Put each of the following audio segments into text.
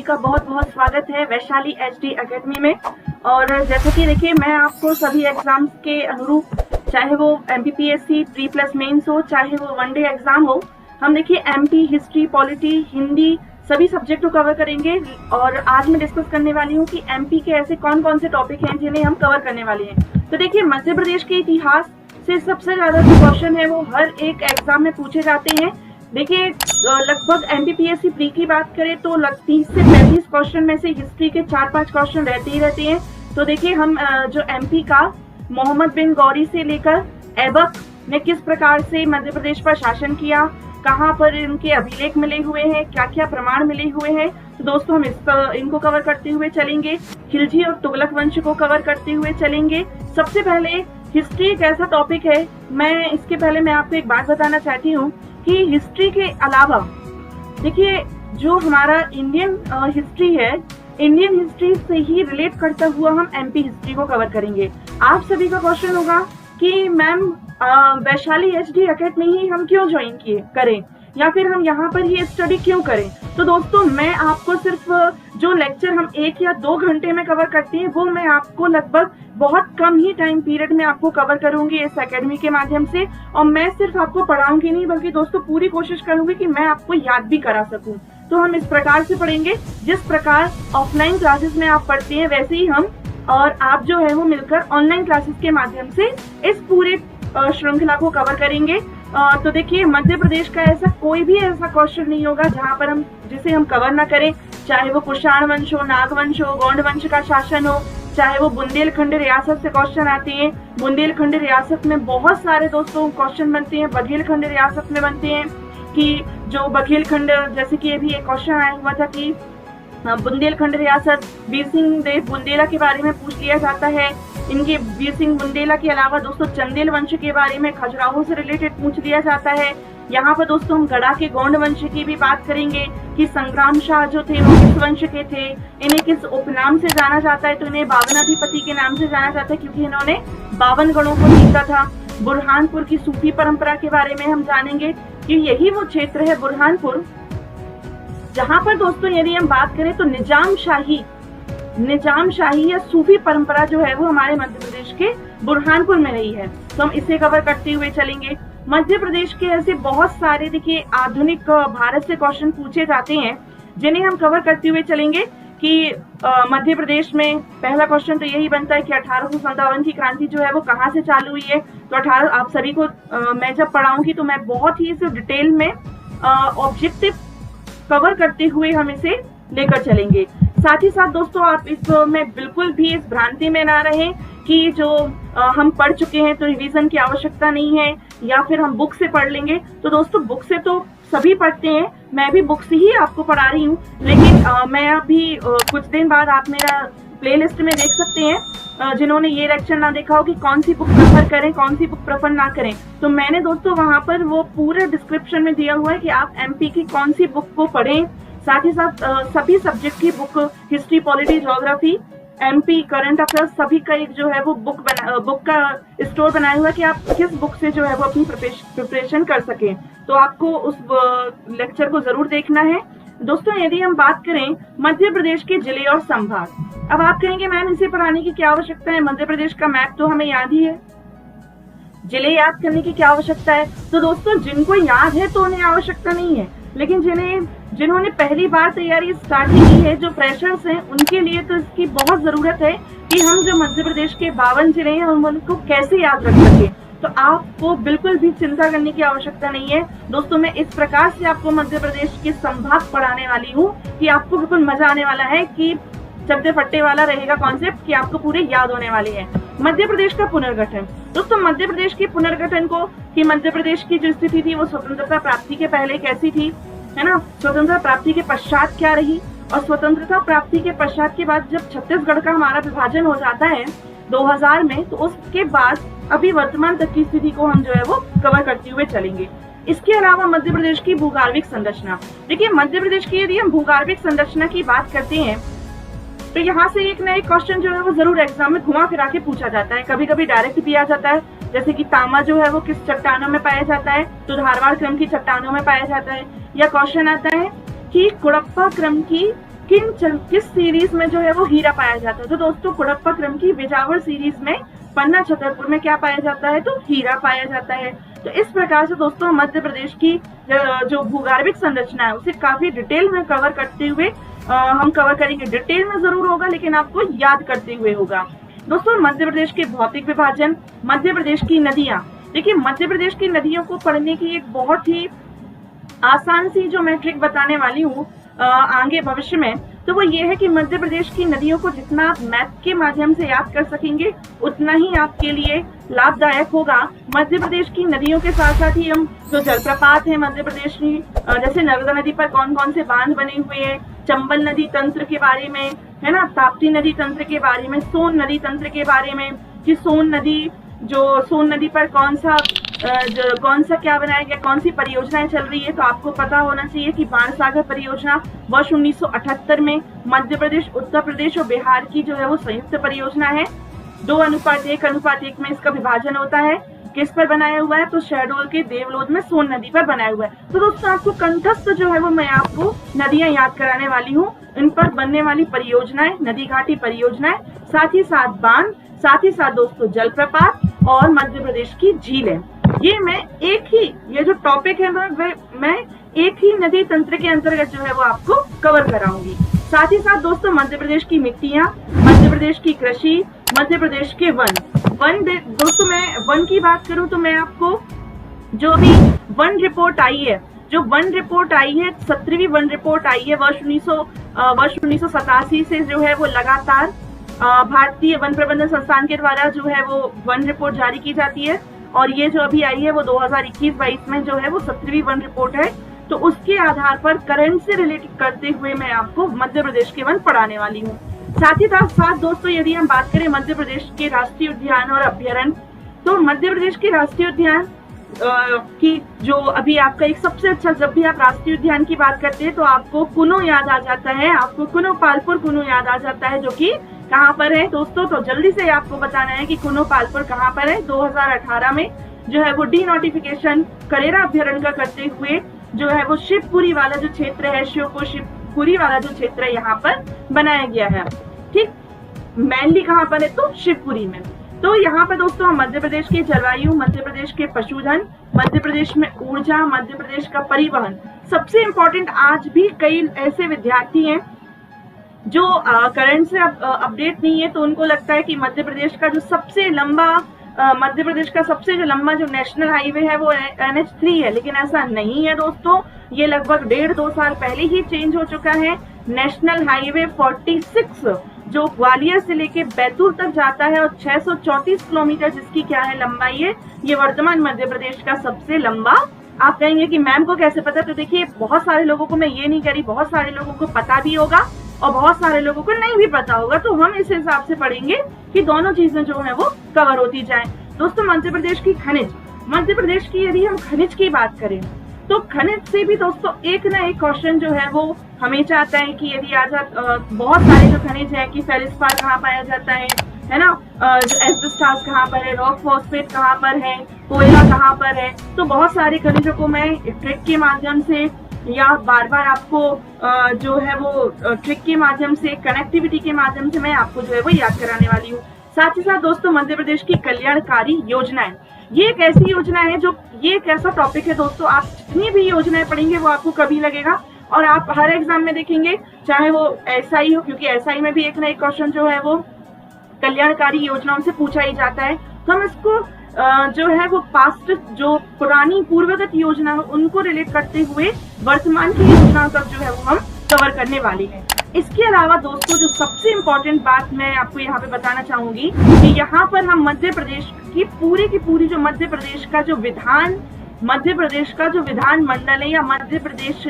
का बहुत बहुत स्वागत है वैशाली एचडी एकेडमी में। और जैसे कि देखिए, मैं आपको सभी एग्जाम्स के अनुरूप, चाहे वो एमपीपीएससी प्री प्लस मेंस हो, चाहे वो वनडे एग्जाम हो, हम देखिए एमपी, हिस्ट्री, पॉलिटी, हिंदी सभी सब्जेक्ट को कवर करेंगे। और आज मैं डिस्कस करने वाली हूँ कि एमपी के ऐसे कौन कौन से टॉपिक हैं जिन्हें हम कवर करने वाले हैं। तो देखिए, मध्य प्रदेश के इतिहास से सबसे ज्यादा जो क्वेश्चन है वो हर एक एग्जाम में पूछे जाते हैं। देखिए, लगभग एमपीपीएससी प्री की बात करें तो 30 से 35 क्वेश्चन में से हिस्ट्री के 4-5 क्वेश्चन रहते ही रहते हैं। तो देखिए, हम जो एमपी का मोहम्मद बिन गौरी से लेकर ऐबक ने किस प्रकार से मध्य प्रदेश पर शासन किया, कहाँ पर इनके अभिलेख मिले हुए हैं, क्या क्या प्रमाण मिले हुए हैं, तो दोस्तों हम इनको कवर करते हुए चलेंगे। खिलजी और तुगलक वंश को कवर करते हुए चलेंगे। सबसे पहले हिस्ट्री एक ऐसा टॉपिक है, इसके पहले मैं आपको एक बात बताना चाहती हूँ कि हिस्ट्री के अलावा देखिए, जो हमारा इंडियन हिस्ट्री है, इंडियन हिस्ट्री से ही रिलेट करता हुआ हम एमपी हिस्ट्री को कवर करेंगे। आप सभी का क्वेश्चन होगा कि मैम वैशाली एचडी एकेडमी ही हम क्यों ज्वाइन करें, या फिर हम यहाँ पर ही स्टडी क्यों करें। तो दोस्तों, मैं आपको सिर्फ जो लेक्चर हम 1 या 2 घंटे में कवर करते हैं वो मैं आपको लगभग बहुत कम ही टाइम पीरियड में आपको कवर करूंगी इस एकेडमी के माध्यम से। और मैं सिर्फ आपको पढ़ाऊंगी नहीं, बल्कि दोस्तों पूरी कोशिश करूंगी कि मैं आपको याद भी करा सकूं। तो हम इस प्रकार से पढ़ेंगे, जिस प्रकार ऑफलाइन क्लासेस में आप पढ़ते हैं वैसे ही हम और आप जो है वो मिलकर ऑनलाइन क्लासेस के माध्यम से इस पूरे श्रृंखला को कवर करेंगे। तो देखिए, मध्य प्रदेश का ऐसा कोई भी ऐसा क्वेश्चन नहीं होगा जहाँ पर जिसे हम कवर ना करें, चाहे वो कुषाण वंश हो, नाग वंश हो, गौंड वंश का शासन हो, चाहे वो बुंदेलखंड रियासत से क्वेश्चन आते हैं। बुंदेलखंड रियासत में बहुत सारे दोस्तों क्वेश्चन बनते हैं, बघेलखंड रियासत में बनते हैं कि जो बघेलखंड, जैसे कि अभी एक क्वेश्चन आया हुआ था कि बुंदेलखंड रियासत वीर सिंह देव बुंदेला के बारे में पूछ लिया जाता है। इनके वीर सिंह बुंदेला के अलावा दोस्तों चंदेल वंश के बारे में, खजुराहो से रिलेटेड पूछ लिया जाता है। यहाँ पर दोस्तों हम गढ़ा के गौंड वंश की भी बात करेंगे कि संग्राम शाह जो थे वो किस वंश के थे, इन्हें किस उपनाम से जाना जाता है। तो इन्हें बावनाधिपति के नाम से जाना जाता है क्योंकि इन्होंने 52 गढ़ों को जीता था। बुरहानपुर की सूफी परंपरा के बारे में हम जानेंगे कि यही वो क्षेत्र है बुरहानपुर जहाँ पर दोस्तों यदि हम बात करें तो निजाम शाही या सूफी परंपरा जो है वो हमारे मध्य प्रदेश के बुरहानपुर में रही है। तो हम इसे कवर करते हुए चलेंगे। मध्य प्रदेश के ऐसे बहुत सारे देखिए आधुनिक भारत से क्वेश्चन पूछे जाते हैं जिन्हें हम कवर करते हुए चलेंगे कि मध्य प्रदेश में पहला क्वेश्चन तो यही बनता है कि 1857 की क्रांति जो है वो कहाँ से चालू हुई है। तो आप सभी को मैं जब पढ़ाऊंगी तो मैं बहुत ही इसे डिटेल में ऑब्जेक्टिव कवर करते हुए हम इसे लेकर चलेंगे। साथ ही साथ दोस्तों, आप इसमें बिल्कुल भी इस भ्रांति में ना रहें कि जो हम पढ़ चुके हैं तो रिवीजन की आवश्यकता नहीं है या फिर हम बुक से पढ़ लेंगे। तो दोस्तों, बुक से तो सभी पढ़ते हैं, मैं भी बुक से ही आपको पढ़ा रही हूँ, लेकिन मैं अभी कुछ दिन बाद आप मेरा प्लेलिस्ट में देख सकते हैं जिन्होंने ये लेक्चर ना देखा हो कि कौन सी बुक प्रेफर करें, कौन सी बुक प्रेफर ना करें। तो मैंने दोस्तों वहां पर वो पूरे डिस्क्रिप्शन में दिया हुआ है कि आप एमपी की कौन सी बुक को पढ़ें। साथ ही साथ सभी सब्जेक्ट की book, history, polity, geography, MP, current affairs, सभी का एक जो है वो बुक का स्टोर बनाया हुआ है कि आप किस बुक से जो है वो अपनी प्रिपरेशन कर सकें। तो आपको उस लेक्चर को जरूर देखना है। दोस्तों, यदि हम बात करें मध्य प्रदेश के जिले और संभाग, अब आप कहेंगे मैम इसे पढ़ाने की क्या आवश्यकता है, मध्य प्रदेश का मैप तो हमें याद ही है, जिले याद करने की क्या आवश्यकता है। तो दोस्तों, जिनको याद है तो उन्हें आवश्यकता नहीं है, लेकिन जिन्होंने पहली बार तैयारी स्टार्ट की है, जो फ्रेशर्स हैं, उनके लिए तो इसकी बहुत जरूरत है कि हम जो मध्य प्रदेश के 52 जिले हैं उनको कैसे याद रख सके। तो आपको बिल्कुल भी चिंता करने की आवश्यकता नहीं है दोस्तों। मैं इस प्रकार से आपको मध्य प्रदेश के संभाग पढ़ाने वाली हूँ कि आपको बिल्कुल मजा आने वाला है, कि चकते फट्टे वाला रहेगा कॉन्सेप्ट कि आपको पूरे याद होने वाले हैं। मध्य प्रदेश का पुनर्गठन, दोस्तों मध्य प्रदेश के पुनर्गठन को, कि मध्य प्रदेश की जो स्थिति थी वो स्वतंत्रता प्राप्ति के पहले कैसी थी, है ना, स्वतंत्रता प्राप्ति के पश्चात क्या रही, और स्वतंत्रता प्राप्ति के पश्चात के बाद जब छत्तीसगढ़ का हमारा विभाजन हो जाता है 2000 में, तो उसके बाद अभी वर्तमान तक की स्थिति को हम जो है वो कवर करते हुए चलेंगे। इसके अलावा मध्य प्रदेश की भूगर्भिक संरचना, देखिए मध्य प्रदेश की यदि हम भूगर्भिक संरचना की बात करते हैं तो यहाँ से एक ना एक क्वेश्चन जो है वो जरूर एग्जाम में घुमा फिरा के पूछा जाता है, कभी कभी डायरेक्ट भी आ जाता है, जैसे कि तांबा जो है वो किस चट्टानों में पाया जाता है, तो धारवाड़ क्रम की चट्टानों में पाया जाता है। या क्वेश्चन आता है कि कुड़प्पा क्रम की किस सीरीज में जो है वो हीरा पाया जाता है। तो दोस्तों कुड़प्पा क्रम की बिजावर सीरीज में पन्ना छतरपुर में क्या पाया जाता है, तो हीरा पाया जाता है। तो इस प्रकार से दोस्तों मध्य प्रदेश की जो भूगर्भिक संरचना है उसे काफी डिटेल में कवर करते हुए हम कवर करेंगे। डिटेल में जरूर होगा लेकिन आपको याद करते हुए होगा। दोस्तों मध्य प्रदेश के भौतिक विभाजन, मध्य प्रदेश की नदियां। देखिए मध्य प्रदेश की नदियों को पढ़ने की एक बहुत ही आसान सी जो मैं ट्रिक बताने वाली हूँ आगे भविष्य में, तो वो ये है कि मध्य प्रदेश की नदियों को जितना आप मैप के माध्यम से याद कर सकेंगे उतना ही आपके लिए लाभदायक होगा। मध्य प्रदेश की नदियों के साथ साथ ही हम जो जलप्रपात है मध्य प्रदेश की, जैसे नर्मदा नदी पर कौन कौन से बांध बने हुए हैं, चंबल नदी तंत्र के बारे में है ना, ताप्ती नदी तंत्र के बारे में, सोन नदी तंत्र के बारे में कि सोन नदी पर कौन सा क्या बनाया गया, कौन सी परियोजनाएं चल रही है। तो आपको पता होना चाहिए कि बाणसागर परियोजना वर्ष 1978 में मध्य प्रदेश, उत्तर प्रदेश और बिहार की जो है वो संयुक्त परियोजना है। 2:1:1 में इसका विभाजन होता है। किस पर बनाया हुआ है, तो शहडोल के देवलोध में सोन नदी पर बनाया हुआ है। तो दोस्तों आपको कंठस्थ जो है वो मैं आपको नदियां याद कराने वाली हूँ, इन पर बनने वाली परियोजनाएं, नदी घाटी परियोजनाएं, साथ ही साथ बांध, साथ ही साथ दोस्तों जलप्रपात और मध्य प्रदेश की झीलें। ये जो टॉपिक है मैं एक ही नदी तंत्र के अंतर्गत जो है वो आपको कवर कराऊंगी। साथ ही साथ दोस्तों मध्य प्रदेश की मिट्टियां, मध्य प्रदेश की कृषि, मध्य प्रदेश के वन। दोस्तों मैं वन की बात करूं तो मैं आपको जो अभी वन रिपोर्ट आई है, 17वीं वन रिपोर्ट आई है वर्ष 1987 से जो है वो लगातार भारतीय वन प्रबंधन संस्थान के द्वारा जो है वो वन रिपोर्ट जारी की जाती है। और ये जो अभी आई है वो 2021-22 में जो है वो 17वीं वन रिपोर्ट है। तो उसके आधार पर करंट से रिलेटेड करते हुए मैं आपको मध्य प्रदेश के वन पढ़ाने वाली हूँ। साथ ही साथ दोस्तों यदि हम बात करें मध्य प्रदेश के राष्ट्रीय उद्यान और अभ्यारण्य, तो मध्य प्रदेश के राष्ट्रीय उद्यान की जो अभी आपका एक सबसे अच्छा, जब भी आप राष्ट्रीय उद्यान की बात करते हैं तो आपको कुनो याद आ जाता है, आपको कुनो पालपुर कुनो याद आ जाता है, जो कि कहाँ पर है दोस्तों। तो जल्दी से आपको बताना है कि कुनो पालपुर कहाँ पर है। 2018 में जो है वो डी नोटिफिकेशन करेरा अभ्यारण्य का करते हुए जो है वो शिवपुरी वाला जो क्षेत्र है, शिवपुरी वाला जो क्षेत्र है यहाँ पर बनाया गया है। ठीक, मेनली कहाँ पर है, तो शिवपुरी में। तो यहाँ पर दोस्तों हम मध्य प्रदेश की जलवायु, मध्य प्रदेश के पशुधन, मध्य प्रदेश में ऊर्जा, मध्य प्रदेश का परिवहन, सबसे इम्पोर्टेंट आज भी कई ऐसे विद्यार्थी हैं जो करंट से अपडेट नहीं है, तो उनको लगता है कि मध्य प्रदेश का जो सबसे लंबा जो नेशनल हाईवे है वो NH3 है, लेकिन ऐसा नहीं है दोस्तों। ये लगभग 1.5-2 साल पहले ही चेंज हो चुका है। नेशनल हाईवे 46 जो ग्वालियर से लेके बैतूल तक जाता है और 634 किलोमीटर जिसकी क्या है लंबाई है, ये वर्तमान मध्य प्रदेश का सबसे लंबा। आप कहेंगे कि मैम को कैसे पता, तो देखिए बहुत सारे लोगों को, मैं ये नहीं करी, बहुत सारे लोगों को पता भी होगा और बहुत सारे लोगों को नहीं भी पता होगा। तो हम इस हिसाब से पढ़ेंगे कि दोनों चीजें जो है वो कवर होती जाए। दोस्तों मध्य प्रदेश की खनिज, मध्य प्रदेश की यदि हम खनिज की बात करें तो खनिज से भी दोस्तों एक ना एक क्वेश्चन जो है वो हमेशा आता है कि यदि बहुत सारे जो खनिज है कि फेलिस्पार कहाँ पाया जाता है ना, एस्बेस्टॉस कहाँ पर है, रॉक फॉस्फेट कहाँ पर है, कोयला कहाँ पर है। तो बहुत सारे खनिजों को मैं ट्रिक के माध्यम से या बार बार आपको जो है वो ट्रिक के माध्यम से, कनेक्टिविटी के माध्यम से मैं आपको जो है वो याद कराने वाली हूँ। साथ ही साथ दोस्तों मध्य प्रदेश की कल्याणकारी योजनाएं, ये एक ऐसी योजना है जो, ये एक ऐसा टॉपिक है दोस्तों, आप जितनी भी योजनाएं पढ़ेंगे वो आपको कभी लगेगा और आप हर एग्जाम में देखेंगे, चाहे वो SI हो, क्योंकि SI में भी एक ना एक क्वेश्चन जो है वो कल्याणकारी योजनाओं से पूछा ही जाता है। तो हम इसको जो है वो पास्ट, जो पुरानी पूर्वगत योजना है उनको रिलेट करते हुए वर्तमान की योजनाओं तक जो है वो हम कवर करने वाली है। इसके अलावा दोस्तों जो सबसे इम्पोर्टेंट बात मैं आपको यहाँ पे बताना चाहूंगी कि यहाँ पर हम मध्य प्रदेश की पूरी जो मध्य प्रदेश का जो विधान मंडल है, या मध्य प्रदेश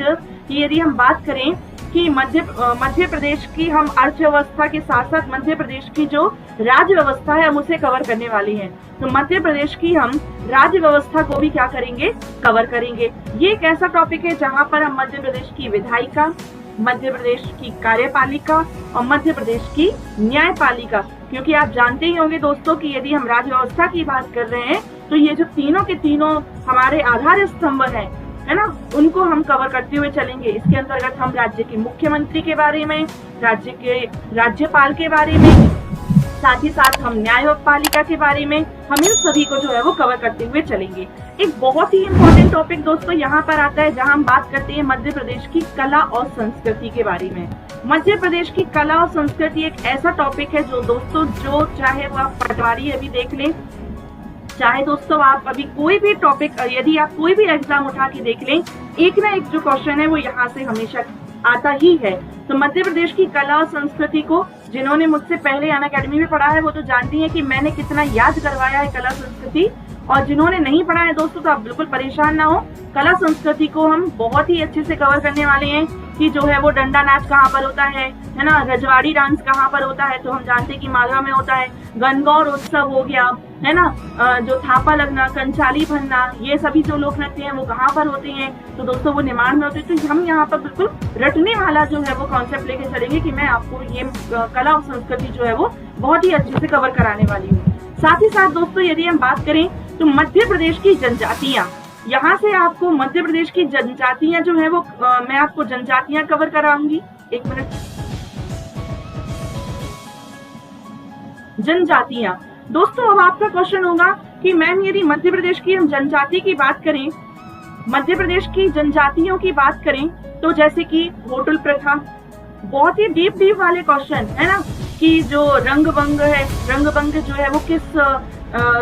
की यदि हम बात करें कि मध्य प्रदेश की हम अर्थव्यवस्था के साथ साथ मध्य प्रदेश की जो राज्य व्यवस्था है हम उसे कवर करने वाली हैं। तो मध्य प्रदेश की हम राज्य व्यवस्था को भी क्या करेंगे, कवर करेंगे। ये एक ऐसा टॉपिक है जहाँ पर हम मध्य प्रदेश की विधायिका, मध्य प्रदेश की कार्यपालिका और मध्य प्रदेश की न्यायपालिका, क्योंकि आप जानते ही होंगे दोस्तों कि यदि हम राज्य व्यवस्था की बात कर रहे हैं तो ये जो तीनों के तीनों हमारे आधार स्तंभ हैं, है ना, उनको हम कवर करते हुए चलेंगे। इसके अंतर्गत हम राज्य के मुख्यमंत्री के बारे में, राज्य के राज्यपाल के बारे में, साथ ही साथ हम न्यायपालिका के बारे में, हम इन सभी को जो है वो कवर करते हुए चलेंगे। एक बहुत ही इम्पोर्टेंट टॉपिक दोस्तों यहाँ पर आता है जहाँ हम बात करते हैं मध्य प्रदेश की कला और संस्कृति के बारे में। मध्य प्रदेश की कला और संस्कृति एक ऐसा टॉपिक है जो दोस्तों, जो चाहे वो आप पटवारी अभी देख लें, चाहे दोस्तों आप अभी कोई भी टॉपिक, यदि आप कोई भी एग्जाम उठा के देख लें, एक ना एक जो क्वेश्चन है वो यहाँ से हमेशा आता ही है। तो मध्य प्रदेश की कला और संस्कृति को जिन्होंने मुझसे पहले अनअकैडमी में पढ़ा है वो तो जानती हैं कि मैंने कितना याद करवाया है कला संस्कृति, और जिन्होंने नहीं पढ़ा है दोस्तों तो आप बिल्कुल परेशान ना हो। कला संस्कृति को हम बहुत ही अच्छे से कवर करने वाले हैं कि जो है वो डंडा नाच कहाँ पर होता है ना, रजवाड़ी डांस कहाँ पर होता है, तो हम जानते हैं कि मालवा में होता है। गणगौर उत्सव हो गया, है ना, जो थापा लगना, कंचाली भरना, ये सभी जो लोक नृत्य हैं वो कहाँ पर होते हैं, तो दोस्तों वो निमाड़ में होते हैं। तो हम यहाँ पर बिल्कुल रटने वाला जो है वो कॉन्सेप्ट लेके चलेंगे कि मैं आपको ये कला और संस्कृति जो है वो बहुत ही अच्छे से कवर कराने वाली हूँ। साथ ही साथ दोस्तों यदि हम बात करें तो मध्य प्रदेश की जनजातियां, यहाँ से आपको मध्य प्रदेश की जनजातियां जो है वो मैं आपको जनजातियां कवर कराऊंगी। एक मिनट। जनजातियां दोस्तों, अब आपका क्वेश्चन होगा कि मैम यदि मध्य प्रदेश की हम जनजाति की बात करें, मध्य प्रदेश की जनजातियों की बात करें तो जैसे कि होटल प्रथा, बहुत ही डीप वाले क्वेश्चन है ना, कि जो रंगभंग है, रंगभंग जो है वो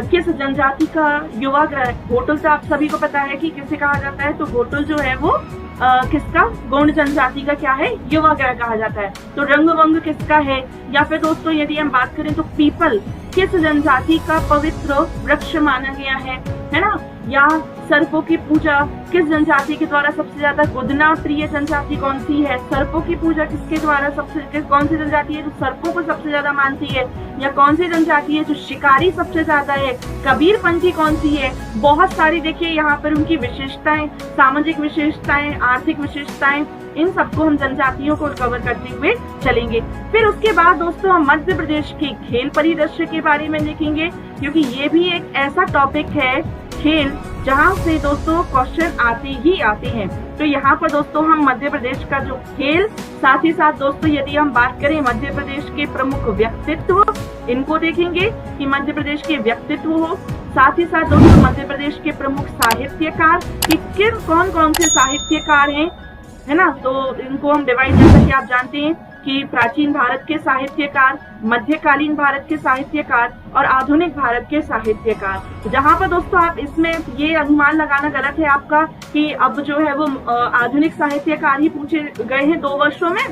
किस जनजाति का युवा ग्रह, होटल तो आप सभी को पता है कि किसे कहा जाता है, तो होटल जो है वो किसका, गौंड जनजाति का क्या है, युवा ग्रह कहा जाता है। तो रंगभंग किसका है, या फिर दोस्तों यदि हम बात करें तो पीपल किस जनजाति का पवित्र वृक्ष माना गया है ना, या सर्पों की पूजा किस जनजाति के द्वारा सबसे ज्यादा, गुदना प्रिय जनजाति कौन सी है, सर्पों की पूजा किसके द्वारा कौन सी जनजाति है जो सर्पों को सबसे ज्यादा मानती है, या कौन सी जनजाति है जो शिकारी सबसे ज्यादा है, कबीरपंथी कौन सी है। बहुत सारी देखिए यहाँ पर उनकी विशेषताएं, सामाजिक विशेषताएं, आर्थिक विशेषताएं, इन सबको हम जनजातियों को कवर करते हुए चलेंगे। फिर उसके बाद दोस्तों हम मध्य प्रदेश के खेल परिदृश्य के बारे में देखेंगे, क्योंकि ये भी एक ऐसा टॉपिक है खेल जहाँ से दोस्तों क्वेश्चन आते ही आते हैं। तो यहाँ पर दोस्तों हम मध्य प्रदेश का जो खेल, साथ ही साथ दोस्तों यदि हम बात करें मध्य प्रदेश के प्रमुख व्यक्तित्व, इनको देखेंगे कि मध्य प्रदेश के व्यक्तित्व हो। साथ ही साथ दोस्तों मध्य प्रदेश के प्रमुख साहित्यकार कि कौन से साहित्यकार हैं, है ना, तो इनको हम डिवाइड, जैसा कि आप जानते हैं कि प्राचीन भारत के साहित्यकार, मध्यकालीन भारत के साहित्यकार और आधुनिक भारत के साहित्यकार। जहां पर दोस्तों आप इसमें ये अनुमान लगाना गलत है आपका कि अब जो है वो आधुनिक साहित्यकार ही पूछे गए हैं 2 वर्षों में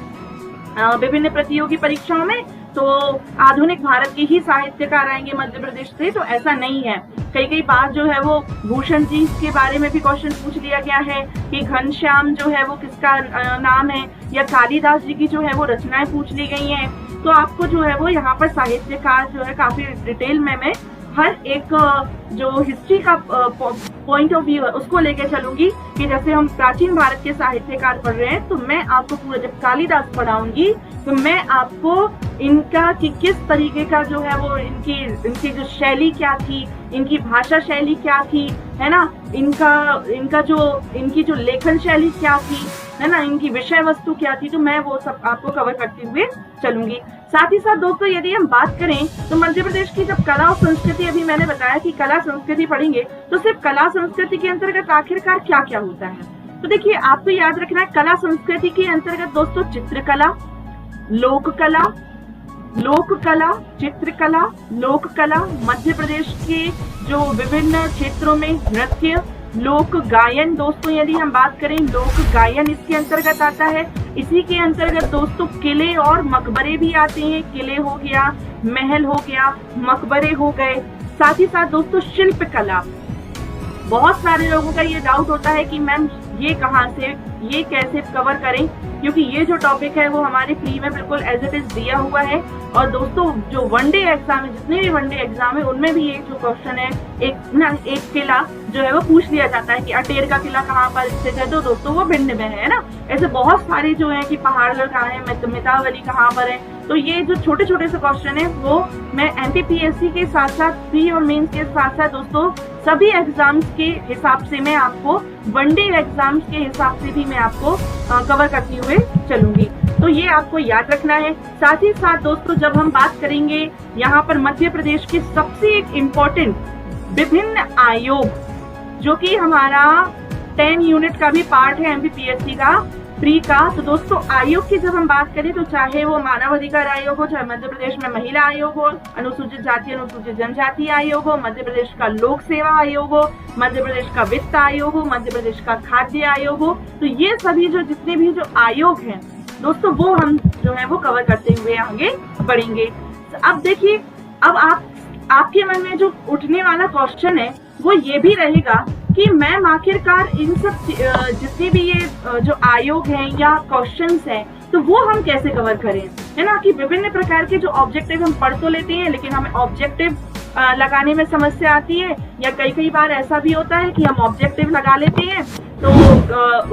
विभिन्न प्रतियोगी परीक्षाओं में, तो आधुनिक भारत के ही साहित्यकार आएंगे मध्य प्रदेश से, तो ऐसा नहीं है। कई बार जो है वो भूषण जी के बारे में भी क्वेश्चन पूछ लिया गया है कि घनश्याम जो है वो किसका नाम है, या कालिदास जी की जो है वो रचनाएं पूछ ली गई हैं। तो आपको जो है वो यहाँ पर साहित्यकार जो है काफी डिटेल में मैं हर एक जो हिस्ट्री का पॉइंट ऑफ व्यू है उसको लेके चलूंगी, कि जैसे हम प्राचीन भारत के साहित्यकार पढ़ रहे हैं तो मैं आपको पूरा, जब कालिदास पढ़ाऊंगी तो मैं आपको इनका कि किस तरीके का जो है वो इनकी जो शैली क्या थी, इनकी भाषा शैली क्या थी, है ना, इनकी जो लेखन शैली क्या थी, है ना, इनकी विषय वस्तु क्या थी, तो मैं वो सब आपको कवर करते हुए चलूंगी। साथ ही साथ दोस्तों यदि हम बात करें तो मध्य प्रदेश की जब कला और संस्कृति, अभी मैंने बताया कि कला संस्कृति पढ़ेंगे तो सिर्फ कला संस्कृति के अंतर्गत आखिरकार क्या क्या होता है, तो देखिए आपको याद रखना है कला संस्कृति के अंतर्गत दोस्तों चित्रकला, लोककला, चित्रकला, लोककला, मध्य प्रदेश के जो विभिन्न क्षेत्रों में नृत्य, लोक गायन, दोस्तों यदि हम बात करें लोक गायन इसके अंतर्गत आता है। इसी के अंतर्गत दोस्तों किले और मकबरे भी आते हैं, किले हो गया, महल हो गया, मकबरे हो गए। साथ ही साथ दोस्तों शिल्प कला, बहुत सारे लोगों का ये डाउट होता है कि मैम ये कहाँ से, ये कैसे कवर करें, क्योंकि ये जो टॉपिक है वो हमारे प्री में बिल्कुल एज इट इज दिया हुआ है। और दोस्तों जो वनडे एग्जाम है, जितने भी वनडे एग्जाम है उनमें भी एक जो क्वेश्चन है, एक किला जो है वो पूछ लिया जाता है कि अटेर का किला कहाँ पर स्थित है, तो दोस्तों वो भिंड में है ना। ऐसे बहुत सारे जो है कि पहाड़गढ़ कहाँ है, मितावली कहाँ पर है, तो ये जो छोटे छोटे से क्वेश्चन है वो मैं एमपीपीएससी के साथ साथ प्री और मेंस के साथ साथ दोस्तों सभी एग्जाम्स के हिसाब से मैं आपको वनडे एग्जाम्स के हिसाब से भी मैं आपको कवर करती हुए चलूंगी। तो ये आपको याद रखना है। साथ ही साथ दोस्तों जब हम बात करेंगे यहाँ पर मध्य प्रदेश के सबसे एक इम्पोर्टेंट विभिन्न आयोग जो कि हमारा 10 यूनिट का भी पार्ट है एमपीपीएससी का प्री का। तो दोस्तों आयोग की जब हम बात करें तो चाहे वो मानव अधिकार आयोग हो, चाहे मध्य प्रदेश में महिला आयोग हो, अनुसूचित जाति अनुसूचित जनजाति आयोग हो, मध्य प्रदेश का लोक सेवा आयोग हो, मध्य प्रदेश का वित्त आयोग हो, मध्य प्रदेश का खाद्य आयोग हो, तो ये सभी जो जितने भी जो आयोग हैं दोस्तों वो हम जो है वो कवर करते हुए आगे बढ़ेंगे। अब देखिए, अब आपके मन में जो उठने वाला क्वेश्चन है वो ये भी रहेगा कि मैम आखिरकार इन सब जितने भी ये जो आयोग हैं या क्वेश्चंस हैं तो वो हम कैसे कवर करें, है ना, कि विभिन्न प्रकार के जो ऑब्जेक्टिव हम पढ़ तो लेते हैं लेकिन हमें ऑब्जेक्टिव लगाने में समस्या आती है, या कई बार ऐसा भी होता है कि हम ऑब्जेक्टिव लगा लेते हैं तो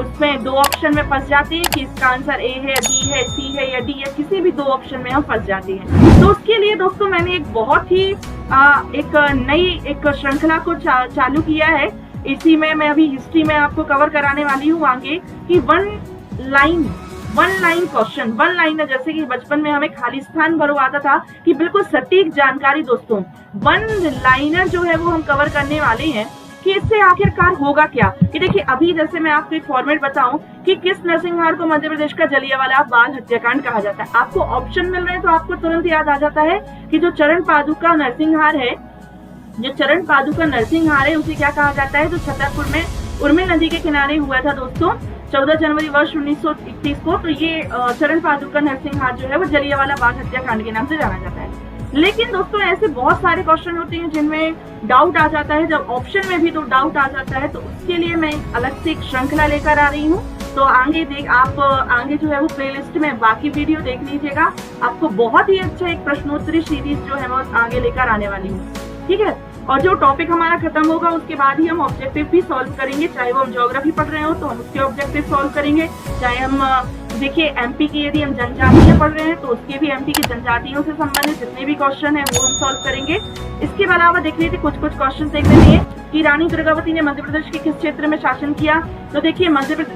उसमें दो ऑप्शन में फंस जाते हैं कि इसका आंसर ए है, बी है, सी है या डी है, किसी भी दो ऑप्शन में हम फंस जाते हैं। तो उसके लिए दोस्तों मैंने एक बहुत ही एक नई एक श्रृंखला को चालू किया है। इसी में मैं अभी हिस्ट्री में आपको कवर कराने वाली हूँ आगे कि one line question, one liner, जैसे कि बचपन में हमें खाली स्थान भरो आता था कि बिल्कुल सटीक जानकारी दोस्तों वन लाइनर जो है वो हम कवर करने वाले हैं कि इससे आखिरकार होगा क्या। कि देखिए अभी जैसे मैं आपको एक फॉर्मेट बताऊं कि किस नरसंहार को मध्य प्रदेश का जलियांवाला बाग हत्याकांड कहा जाता है, आपको ऑप्शन मिल रहे हैं तो आपको तुरंत याद आ जाता है कि जो चरण पादुका नरसिंहार है, जो चरण पादुका नरसिंहार है उसे क्या कहा जाता है, जो छतरपुर में उर्मिल नदी के किनारे हुआ था दोस्तों 14 जनवरी वर्ष 1931 को। तो ये चरण पादुका नरसिंहार जो है वो जलियांवाला बाग हत्याकांड के नाम से जाना जाता है। लेकिन दोस्तों ऐसे बहुत सारे क्वेश्चन होते हैं जिनमें डाउट आ जाता है, जब ऑप्शन में भी तो डाउट आ जाता है, तो उसके लिए मैं अलग से एक श्रृंखला लेकर आ रही हूँ। तो आप आगे जो है वो प्लेलिस्ट में बाकी वीडियो देख लीजिएगा, आपको बहुत ही अच्छा एक प्रश्नोत्तरी सीरीज जो है वो आगे लेकर आने वाली हूँ, ठीक है। और जो टॉपिक हमारा खत्म होगा उसके बाद ही हम ऑब्जेक्टिव भी सॉल्व करेंगे, चाहे वो हम ज्योग्राफी पढ़ रहे हो तो हम उसके ऑब्जेक्टिव सॉल्व करेंगे, चाहे हम देखिए एमपी की यदि हम जनजातियां पढ़ रहे हैं तो उसके भी एमपी की जनजातियों से संबंधित जितने भी क्वेश्चन है वो हम सॉल्व करेंगे। इसके अलावा देख लीजिए कुछ क्वेश्चन देख लेते हैं कि रानी दुर्गावती ने मध्य प्रदेश के किस क्षेत्र में शासन किया। तो देखिए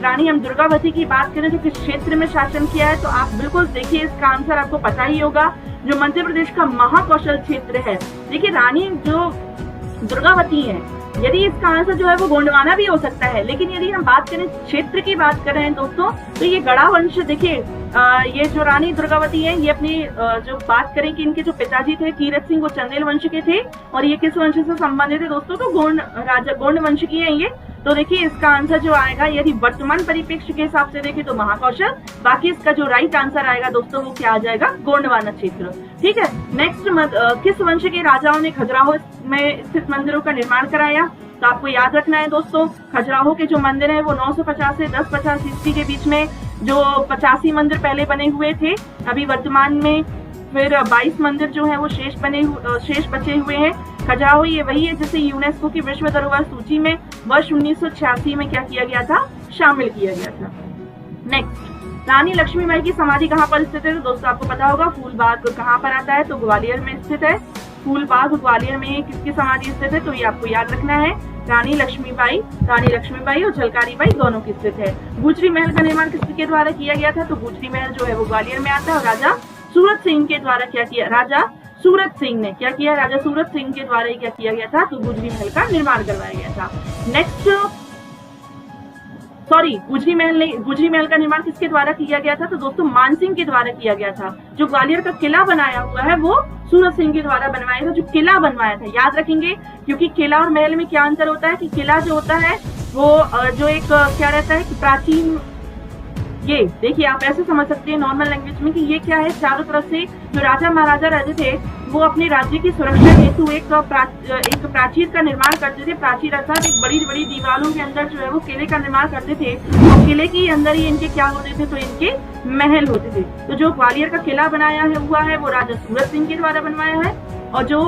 रानी हम दुर्गावती की बात करें तो किस क्षेत्र में शासन किया है, तो आप बिल्कुल देखिए इसका आंसर आपको पता ही होगा, जो मध्य प्रदेश का महाकौशल क्षेत्र है। देखिए रानी जो दुर्गावती है, यदि इसका आंसर जो है वो गोंडवाना भी हो सकता है, लेकिन यदि हम बात करें क्षेत्र की बात कर रहे हैं दोस्तों तो ये गढ़ा वंश, देखिए ये जो रानी दुर्गावती है ये अपनी जो बात करें कि इनके जो पिताजी थे कीरत सिंह वो चंदेल वंश के थे, और ये किस वंश से संबंधित है दोस्तों, तो गोंड वंश की है ये। तो देखिए इसका आंसर जो आएगा यदि वर्तमान परिप्रेक्ष्य के हिसाब से देखें तो महाकौशल, बाकी इसका जो राइट आंसर आएगा दोस्तों वो क्या आ जाएगा, गोंडवाना क्षेत्र, ठीक है। नेक्स्ट किस वंश के राजाओं ने खजुराहो में स्थित मंदिरों का निर्माण कराया। तो आपको याद रखना है दोस्तों खजुराहो के जो मंदिर है वो 950 से 1050 ईस्वी के बीच में जो 85 मंदिर पहले बने हुए थे, अभी वर्तमान में फिर 22 मंदिर जो है वो शेष बचे हुए हैं। खजुराहो ये वही है जिसे यूनेस्को की विश्व धरोहर सूची में वर्ष 1986 में क्या किया गया था, शामिल किया गया था। नेक्स्ट रानी लक्ष्मीबाई की समाधि कहाँ पर स्थित है, तो दोस्तों आपको पता होगा फूलबाग कहाँ पर आता है, तो ग्वालियर में स्थित है। फूलबाग ग्वालियर में किसकी समाधि स्थित है, तो ये आपको याद रखना है, रानी लक्ष्मीबाई और झलकारी बाई दोनों की स्थित है। गुजरी महल का निर्माण किसके द्वारा किया गया था, तो गुजरी महल जो है वो ग्वालियर में आता है, और राजा सूरत सिंह के द्वारा क्या किया, राजा सूरत सिंह ने क्या किया, राजा सूरत सिंह के द्वारा क्या किया गया था, तो गुजरी महल का निर्माण करवाया गया था। नेक्स्ट गुजरी महल का निर्माण किसके द्वारा किया गया था, तो दोस्तों मानसिंह के द्वारा किया गया था। जो ग्वालियर का किला बनाया हुआ है वो सूरत सिंह के द्वारा बनवाया था, जो किला बनवाया था, याद रखेंगे, क्योंकि किला और महल में क्या अंतर होता है कि किला जो होता है वो जो एक क्या रहता है कि प्राचीन, ये देखिए आप ऐसे समझ सकते हैं नॉर्मल लैंग्वेज में कि ये क्या है, चारों तरफ से जो राजा महाराजा रहते थे वो अपने राज्य की सुरक्षा हेतु एक प्राचीर का निर्माण करते थे। प्राचीर अर्थात एक बड़ी बड़ी दीवारों के अंदर जो है वो किले का निर्माण करते थे, और किले के अंदर ही इनके क्या होते थे, तो इनके महल होते थे। तो जो ग्वालियर का किला बनाया हुआ है वो राजा सूरत सिंह के द्वारा बनवाया है, और जो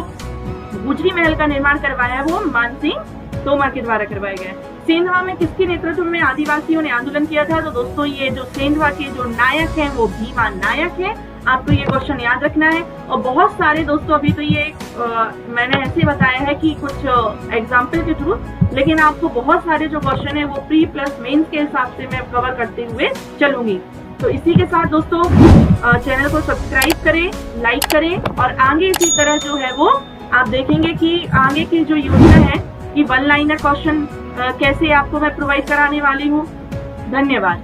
गुजरी महल का निर्माण करवाया है वो मानसिंह तोमर के द्वारा करवाया गया है। सेंधवा में किसके नेतृत्व में आदिवासियों ने आंदोलन किया था, तो दोस्तों ये जो सेंधवा के जो नायक हैं वो भीमा नायक हैं, आपको ये क्वेश्चन याद रखना है। और बहुत सारे दोस्तों, अभी तो ये मैंने ऐसे बताया है कि कुछ एग्जाम्पल के थ्रू, लेकिन आपको बहुत सारे जो क्वेश्चन है वो प्री प्लस मेंस के हिसाब से मैं कवर करते हुए चलूंगी। तो इसी के साथ दोस्तों चैनल को सब्सक्राइब करें, लाइक करें, और आगे इसी तरह जो है वो आप देखेंगे कि आगे की जो योजना है कि वन लाइनर क्वेश्चन कैसे आपको मैं प्रोवाइड कराने वाली हूँ। धन्यवाद।